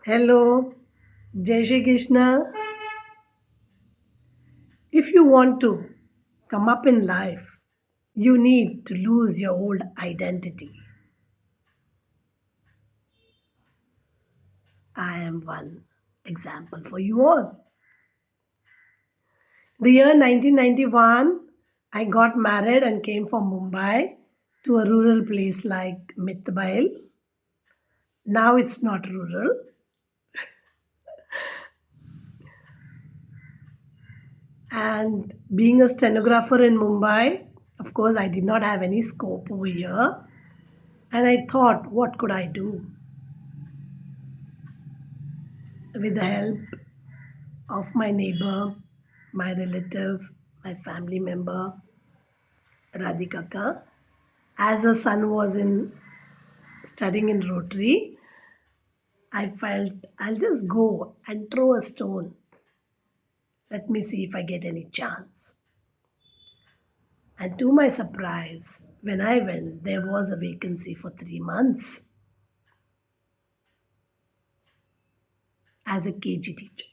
Hello, Jai Shri Krishna. If you want to come up in life, you need to lose your old identity. I am one example for you all. The year 1991, I got married and came from Mumbai to a rural place like Mithbail. Now it's not rural. And being a stenographer in Mumbai, of course, I did not have any scope over here. And I thought, what could I do? With the help of my neighbor, my relative, my family member, Radhikaka. As her son was in studying in Rotary, I felt I'll just go and throw a stone. Let me see if I get any chance. And to my surprise, when I went, there was a vacancy for 3 months as a KG teacher.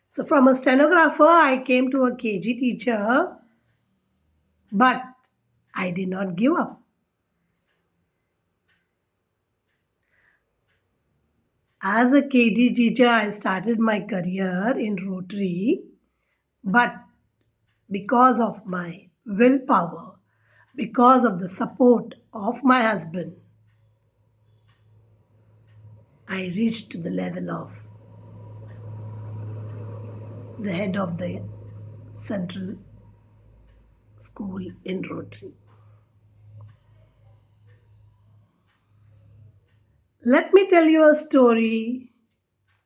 So from a stenographer, I came to a KG teacher, but I did not give up. As a KG teacher, I started my career in Rotary, but because of my willpower, because of the support of my husband, I reached to the level of the head of the central school in Rotary. Let me tell you a story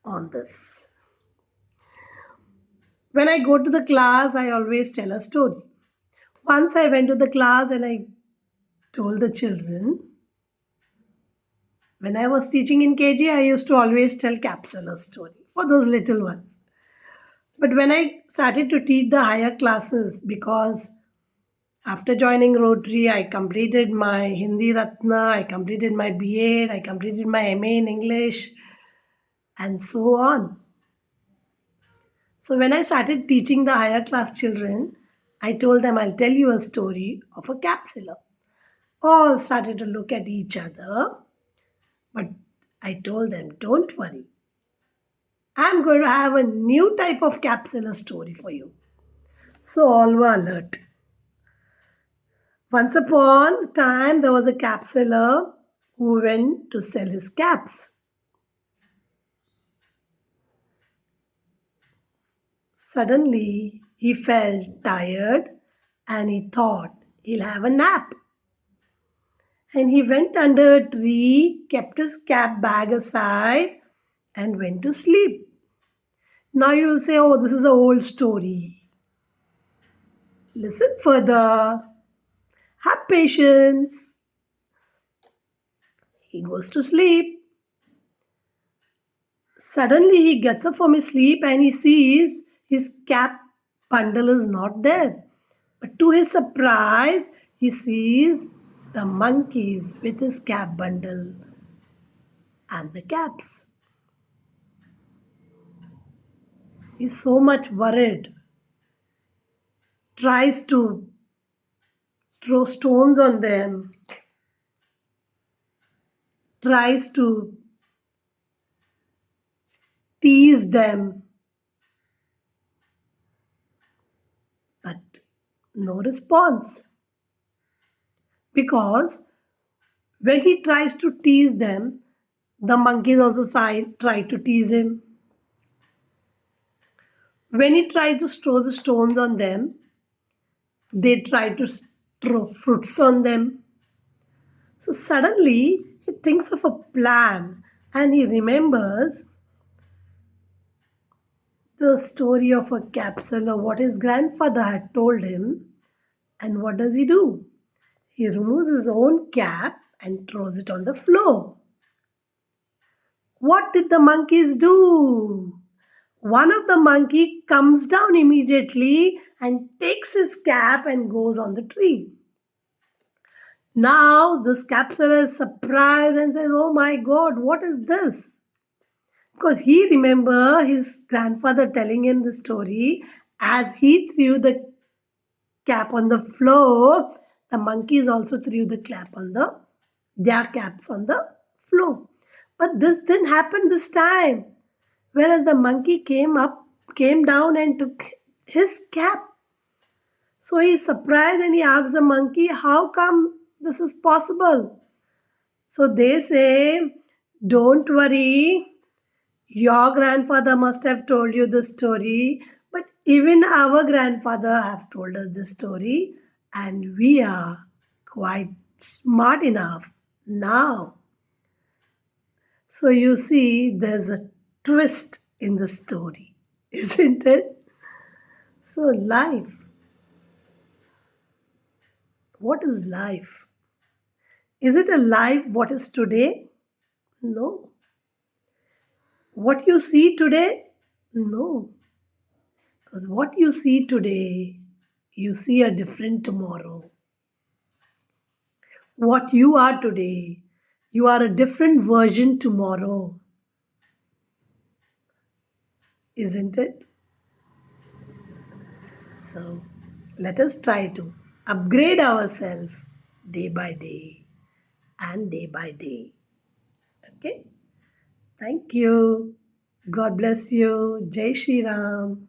on this. When I go to the class, I always tell a story. Once I went to the class and I told the children, when I was teaching in KG, I used to always tell CAPSELLER story for those little ones. But when I started to teach the higher classes, because after joining Rotary, I completed my Hindi Ratna, I completed my B.Ed, I completed my MA in English, and so on. So when I started teaching the higher class children, I told them I'll tell you a story of a capsular. All started to look at each other, but I told them, don't worry. I'm going to have a new type of capsular story for you. So all were alert. Once upon a time, there was a capsular who went to sell his caps. Suddenly, he felt tired and he thought he'll have a nap. And he went under a tree, kept his cap bag aside, and went to sleep. Now you will say, oh, this is an old story. Listen further. Have patience. He goes to sleep. Suddenly he gets up from his sleep and he sees his cap bundle is not there. But to his surprise, he sees the monkeys with his cap bundle and the caps. He's so much worried. Tries to throw stones on them. Tries to tease them. But no response. Because when he tries to tease them, the monkeys also try to tease him. When he tries to throw the stones on them, they try to throw fruits on them. So suddenly he thinks of a plan and he remembers the story of a capsule or what his grandfather had told him. And what does he do? He removes his own cap and throws it on the floor. What did the monkeys do? One of the monkey comes down immediately and takes his cap and goes on the tree. Now this capsule is surprised and says, oh my god, what is this? because he remember his grandfather telling him the story as he threw the cap on the floor, the monkeys also threw the clap on their caps on the floor. But this didn't happen this time. Whereas the monkey came down and took his cap. So he's surprised and he asks the monkey, how come this is possible? So they say, don't worry, your grandfather must have told you the story, but even our grandfather have told us the story, and we are quite smart enough now. So you see, there's a twist in the story, isn't it? So, life. What is life? Is it a life what is today? No. What you see today? No. Because what you see today, you see a different tomorrow. What you are today, you are a different version tomorrow, isn't it? So let us try to upgrade ourselves day by day and day by day. Okay? Thank you. God bless you. Jai Shri Ram.